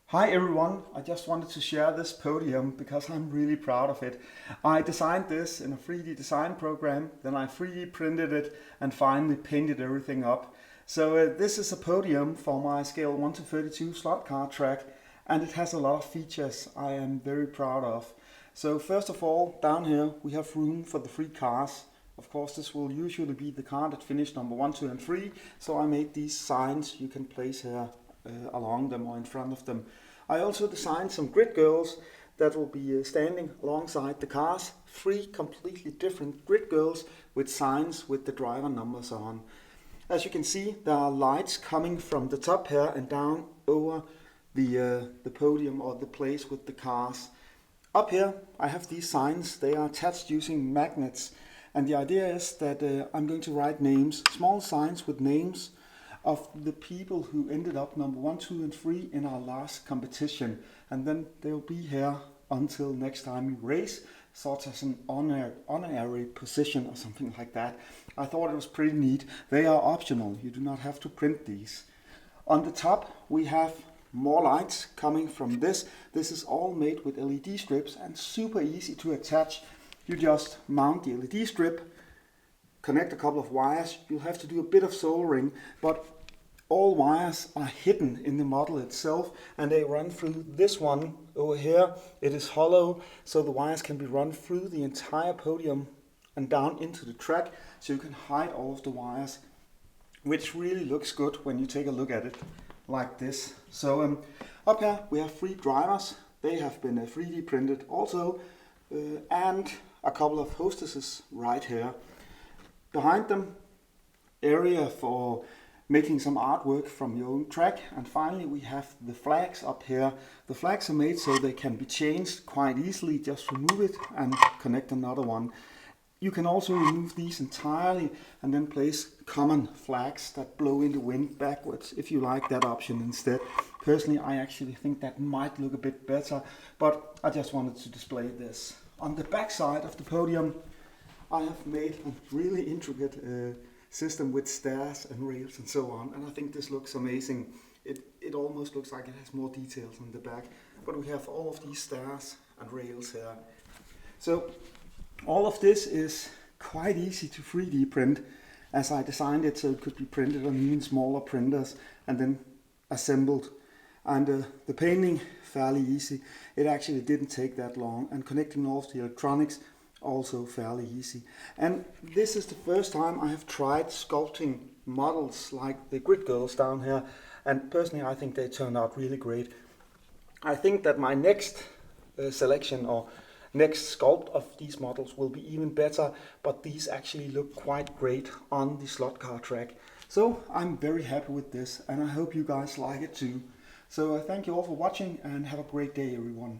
Hi everyone, I just wanted to share this podium because I'm really proud of it. I designed this in a 3D design program, then I 3D printed it and finally painted everything up. So this is a podium for my scale 1 to 32 slot car track, and it has a lot of features I am very proud of. So first of all, down here we have room for the 3 cars. Of course, this will usually be the car that finished number 1, 2 and 3, so I made these signs you can place here along them or in front of them. I also designed some grid girls that will be standing alongside the cars, 3 completely different grid girls with signs with the driver numbers on. As you can see, there are lights coming from the top here and down over the podium or the place with the cars. Up here I have these signs. They are attached using magnets, and the idea is that I'm going to write names, small signs with names of the people who ended up number 1, 2 and 3 in our last competition, and then they'll be here until next time we race, sort of an honorary position or something like that. I thought it was pretty neat. They are optional, you do not have to print these. On the top we have more lights coming from this. This is all made with LED strips and super easy to attach. You just mount the LED strip, connect a couple of wires. You'll have to do a bit of soldering, but all wires are hidden in the model itself, and they run through this one over here. It is hollow, so the wires can be run through the entire podium and down into the track, so you can hide all of the wires, which really looks good when you take a look at it like this. So up here we have 3 drivers. They have been 3D printed also, and a couple of hostesses right here. Behind them, area for making some artwork from your own track. And finally we have the flags up here. The flags are made so they can be changed quite easily. Just remove it and connect another one. You can also remove these entirely and then place common flags that blow in the wind backwards if you like that option instead. Personally, I actually think that might look a bit better, but I just wanted to display this. On the back side of the podium I have made a really intricate system with stairs and rails and so on, and I think this looks amazing. It almost looks like it has more details on the back, but we have all of these stairs and rails here. So all of this is quite easy to 3D print, as I designed it so it could be printed on even smaller printers and then assembled. And the painting, fairly easy. It actually didn't take that long, and connecting all of the electronics also fairly easy. And this is the first time I have tried sculpting models like the grid girls down here, and personally I think they turned out really great. I think that my next selection or next sculpt of these models will be even better, but these actually look quite great on the slot car track. So I'm very happy with this, and I hope you guys like it too. So thank you all for watching, and have a great day everyone.